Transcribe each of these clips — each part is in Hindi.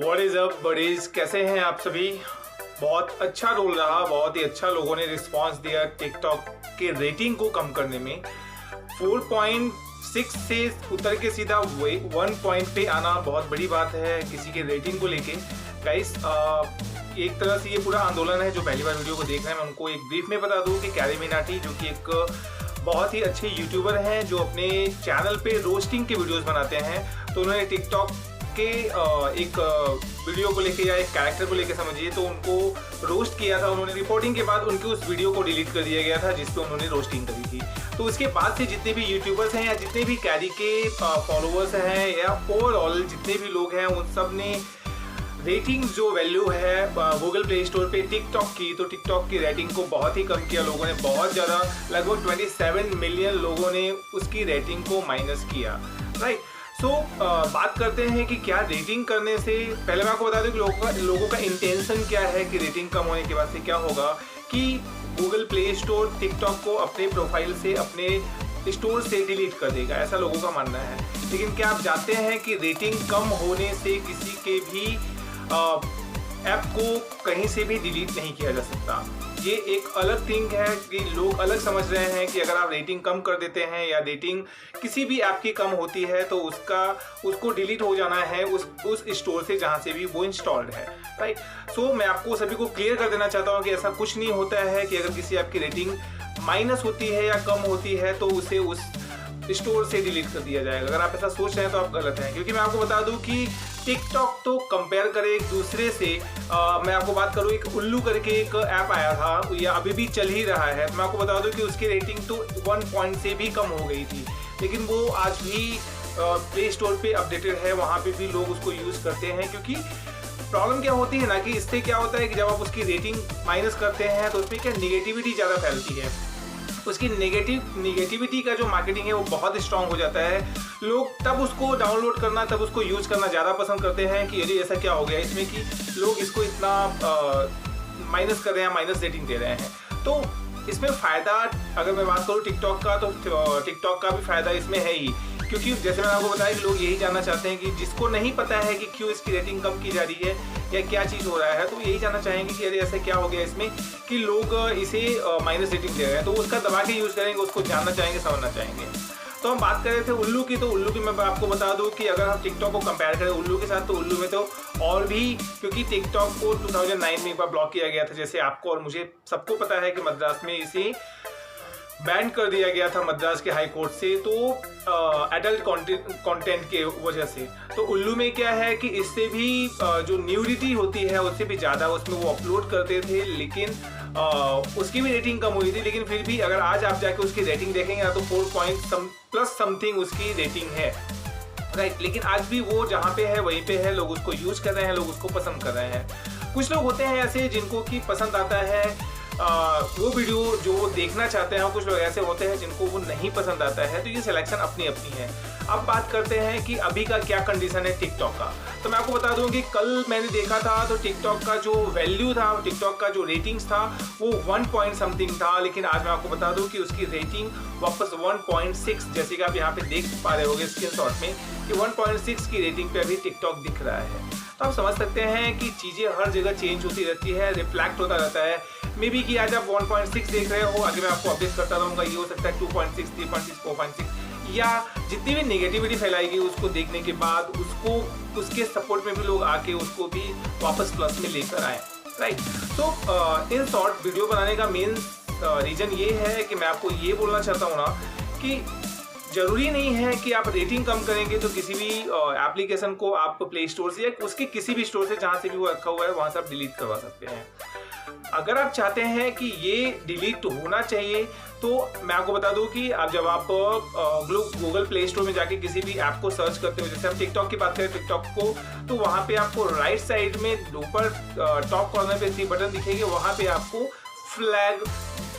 व्हाट इज अप बडीज, कैसे हैं आप सभी। बहुत अच्छा रोल रहा, बहुत ही अच्छा लोगों ने रिस्पांस दिया टिकटॉक के रेटिंग को कम करने में। 4.6 से उतर के सीधा 1 पॉइंट पे आना बहुत बड़ी बात है किसी के रेटिंग को लेके। गाइस, एक तरह से ये पूरा आंदोलन है। जो पहली बार वीडियो को देख रहे हैं, मैं उनको एक ब्रीफ में बता दूं कि कैरी मिनाटी जो कि एक बहुत ही अच्छे यूट्यूबर हैं जो अपने चैनल पे रोस्टिंग के वीडियोस बनाते हैं, तो उन्होंने टिकटॉक के एक वीडियो को लेके या एक कैरेक्टर को लेके समझिए तो उनको रोस्ट किया था उन्होंने। रिपोर्टिंग के बाद उनके उस वीडियो को डिलीट कर दिया गया था जिस पे उन्होंने रोस्टिंग करी थी। तो उसके बाद से जितने भी यूट्यूबर्स हैं या जितने भी कैरी के फॉलोअर्स हैं या ओवरऑल जितने भी लोग हैं, उन सब ने रेटिंग जो वैल्यू है गूगल प्ले स्टोर पे टिकटॉक की, तो टिकटॉक की रेटिंग को बहुत ही कम किया लोगों ने। बहुत ज़्यादा, लगभग 27 मिलियन लोगों ने उसकी रेटिंग को माइनस किया। राइट, सो बात करते हैं कि क्या रेटिंग करने से पहले मैं आपको बता दूं कि लोगों का इंटेंशन क्या है कि रेटिंग कम होने के बाद से क्या होगा कि गूगल प्ले स्टोर टिकटॉक को अपने प्रोफाइल से, अपने स्टोर से डिलीट कर देगा, ऐसा लोगों का मानना है। लेकिन क्या आप जानते हैं कि रेटिंग कम होने से किसी के भी ऐप को कहीं से भी डिलीट नहीं किया जा सकता। ये एक अलग थिंग है कि लोग अलग समझ रहे हैं कि अगर आप रेटिंग कम कर देते हैं या रेटिंग किसी भी ऐप की कम होती है तो उसको डिलीट हो जाना है उस स्टोर से जहां से भी वो इंस्टॉल्ड है। राइट, सो मैं आपको सभी को क्लियर कर देना चाहता हूं कि ऐसा कुछ नहीं होता है कि अगर किसी ऐप की रेटिंग माइनस होती है या कम होती है तो उसे उस स्टोर से डिलीट कर दिया जाएगा। अगर आप ऐसा सोच रहे हैं तो आप गलत हैं, क्योंकि मैं आपको बता दूं कि टिकटॉक तो कंपेयर करें एक दूसरे से, मैं आपको बात करूं, एक उल्लू करके एक ऐप आया था या अभी भी चल ही रहा है। मैं आपको बता दूं कि उसकी रेटिंग तो 1 पॉइंट से भी कम हो गई थी, लेकिन वो आज भी प्ले स्टोर पे अपडेटेड है, वहाँ पे भी लोग उसको यूज़ करते हैं। क्योंकि प्रॉब्लम क्या होती है ना कि इससे क्या होता है कि जब आप उसकी रेटिंग माइनस करते हैं तो उसमें क्या निगेटिविटी ज़्यादा फैलती है। उसकी निगेटिविटी का जो मार्केटिंग है वो बहुत स्ट्रांग हो जाता है। लोग तब उसको डाउनलोड करना, तब उसको यूज करना ज़्यादा पसंद करते हैं कि अरे ऐसा क्या हो गया इसमें कि लोग इसको इतना माइनस कर रहे हैं, माइनस रेटिंग दे रहे हैं। तो इसमें फ़ायदा अगर मैं बात करूँ टिकटॉक का, तो टिकटॉक का भी फ़ायदा इसमें है ही, क्योंकि जैसे मैंने आपको बताया कि लोग यही जानना चाहते हैं कि जिसको नहीं पता है कि क्यों इसकी रेटिंग कम की जा रही है या क्या चीज़ हो रहा है, तो यही जानना चाहेंगे कि अरे ऐसा क्या हो गया इसमें कि लोग इसे माइनस रेटिंग दे रहे हैं, तो उसका दबा के यूज़ करेंगे, उसको जानना चाहेंगे, समझना चाहेंगे। तो हम बात कर रहे थे उल्लू की, तो उल्लू की मैं आपको बता दूं कि अगर हम टिकटॉक को कंपेयर करें उल्लू के साथ, तो उल्लू में तो और भी, क्योंकि टिकटॉक को 2009 में एक बार ब्लॉक किया गया था, जैसे आपको और मुझे सबको पता है कि मद्रास में इसे बैन कर दिया गया था मद्रास के हाई कोर्ट से, तो एडल्ट कंटेंट के वजह से। तो उल्लू में क्या है कि इससे भी जो न्यूडिटी होती है उससे भी ज़्यादा उसमें वो अपलोड करते थे, लेकिन उसकी भी रेटिंग कम हुई थी। लेकिन फिर भी अगर आज आप जाके उसकी रेटिंग देखेंगे ना तो 4 पॉइंट प्लस समथिंग उसकी रेटिंग है। राइट, लेकिन आज भी वो जहाँ पे है वहीं पे है, लोग उसको यूज कर रहे हैं, लोग उसको पसंद कर रहे हैं। कुछ लोग होते हैं ऐसे जिनको कि पसंद आता है वो वीडियो जो वो देखना चाहते हैं, कुछ लोग ऐसे होते हैं जिनको वो नहीं पसंद आता है, तो ये सिलेक्शन अपनी अपनी है। अब बात करते हैं कि अभी का क्या कंडीशन है टिकटॉक का। तो मैं आपको बता दूं कि कल मैंने देखा था तो टिकटॉक का जो वैल्यू था, टिकटॉक का जो रेटिंग्स था वो 1 पॉइंट समथिंग था, लेकिन आज मैं आपको बता दूं कि उसकी रेटिंग वापस 1.6, जैसे कि आप यहाँ पे देख पा रहे होंगे स्क्रीनशॉट में कि 1.6 की रेटिंग पे अभी टिकटॉक दिख रहा है। तो आप समझ सकते हैं कि चीज़ें हर जगह चेंज होती रहती है, रिफ्लेक्ट होता रहता है। मे बी कि आज आप 1.6 देख रहे हो, आगे मैं आपको अपडेट करता रहूँगा, ये हो सकता है 2.6, 3.6, 4.6, या जितनी भी नेगेटिविटी फैलाएगी उसको देखने के बाद उसको उसके सपोर्ट में भी लोग आके उसको भी वापस प्लस में लेकर आए। राइट, तो इन शॉर्ट वीडियो बनाने का मेन रीज़न ये है कि मैं आपको ये बोलना चाहता हूँ ना कि जरूरी नहीं है कि आप रेटिंग कम करेंगे तो किसी भी एप्लीकेशन को आप प्ले स्टोर से या उसके किसी भी स्टोर से जहाँ से भी वो रखा हुआ है वहाँ से आप डिलीट करवा सकते हैं। अगर आप चाहते हैं कि ये डिलीट होना चाहिए तो मैं आपको बता दूं कि आप जब आप गूगल प्ले स्टोर में जाके किसी भी ऐप को सर्च करते हो, जैसे हम टिकटॉक की बात करें टिकटॉक को, तो वहाँ पे आपको राइट साइड में ऊपर टॉप कॉर्नर पे 3 बटन दिखेंगे, वहाँ पे आपको फ्लैग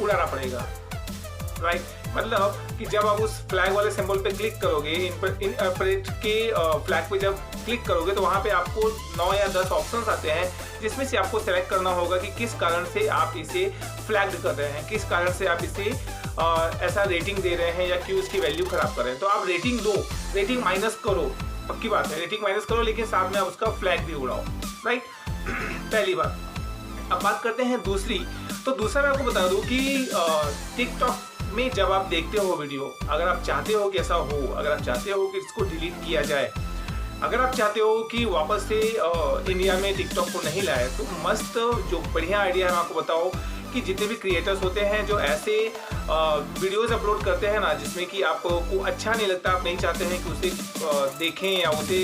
उड़ाना पड़ेगा। राइट, मतलब कि जब आप उस फ्लैग वाले सिंबल पे क्लिक करोगे, इन ऑपरेट के फ्लैग पे जब क्लिक करोगे तो वहाँ पे आपको 9 या 10 ऑप्शंस आते हैं, जिसमें से आपको सेलेक्ट करना होगा कि किस कारण से आप इसे फ्लैग कर रहे हैं, किस कारण से आप इसे ऐसा रेटिंग दे रहे हैं या क्यों इसकी वैल्यू खराब कर रहे हैं। तो आप रेटिंग दो, रेटिंग माइनस करो, पक्की बात है, रेटिंग माइनस करो लेकिन साथ में आप उसका फ्लैग भी उड़ाओ, राइट। पहली बात। अब बात करते हैं दूसरी। तो दूसरा मैं आपको बता दूं कि टिकटॉक में जब आप देखते हो वीडियो, अगर आप चाहते हो कि ऐसा हो, अगर आप चाहते हो कि इसको डिलीट किया जाए, अगर आप चाहते हो कि वापस से इंडिया में टिकटॉक को नहीं लाए, तो मस्त जो बढ़िया आइडिया है मैं आपको बताओ कि जितने भी क्रिएटर्स होते हैं जो ऐसे वीडियोस अपलोड करते हैं ना, जिसमें कि आपको अच्छा नहीं लगता, आप नहीं चाहते हैं कि उसे देखें या उसे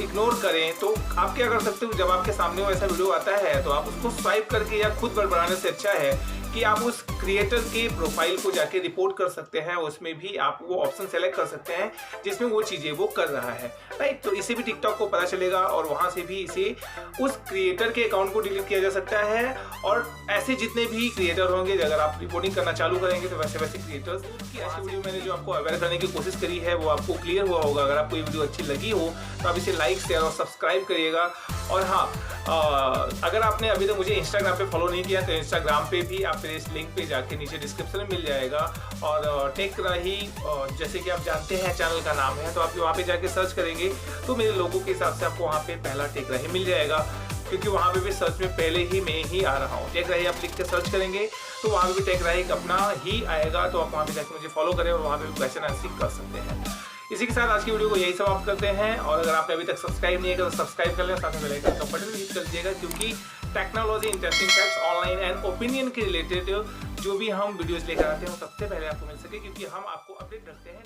इग्नोर करें, तो आप क्या कर सकते हो, जब आपके सामने वो ऐसा वीडियो आता है तो आप उसको स्वाइप करके या खुद बड़बड़ाने से अच्छा है कि आप उस क्रिएटर के प्रोफाइल को जाके रिपोर्ट कर सकते हैं। उसमें भी आप वो ऑप्शन सेलेक्ट कर सकते हैं जिसमें वो चीज़ें वो कर रहा है, राइट। तो इसे भी टिकटॉक को पता चलेगा और वहाँ से भी इसे उस क्रिएटर के अकाउंट को डिलीट किया जा सकता है। और ऐसे जितने भी क्रिएटर होंगे, अगर आप रिपोर्टिंग करना चालू करेंगे तो वैसे वैसे क्रिएटर्स की ऐसी वीडियो मैंने जो आपको अवेयर करने की कोशिश करी है वो आपको क्लियर हुआ होगा। अगर आपको ये वीडियो अच्छी लगी हो तो आप इसे लाइक, शेयर और सब्सक्राइब करिएगा। और हाँ, अगर आपने अभी तक मुझे इंस्टाग्राम पे फॉलो नहीं किया तो इंस्टाग्राम पे भी आप इस लिंक पे जाके नीचे डिस्क्रिप्शन में मिल जाएगा। और टेक राही जैसे कि आप जानते हैं चैनल का नाम है, तो आप वहाँ पे जाके सर्च करेंगे तो मेरे लोगों के हिसाब से आपको वहाँ पे पहला टेक राही मिल जाएगा, क्योंकि वहाँ पे भी सर्च में पहले ही मैं ही आ रहा हूँ। टेक राही आप लिख के सर्च करेंगे तो वहाँ पे भी टेक राही अपना ही आएगा, तो आप वहाँ पे जाके मुझे फॉलो करें और वहाँ पे क्वेश्चन आंसर कर सकते हैं। इसी के साथ आज की वीडियो को यही समाप्त करते हैं। और अगर आपने अभी तक सब्सक्राइब नहीं किया तो सब्सक्राइब कर लें, साथ में बेल आइकन का बटन भी हिट कर दीजिएगा, क्योंकि technology, interesting facts, online and opinion के रिलेटेड जो भी हम वीडियोस लेकर आते हैं वो सबसे पहले आपको मिल सके, क्योंकि हम आपको अपडेट रखते हैं।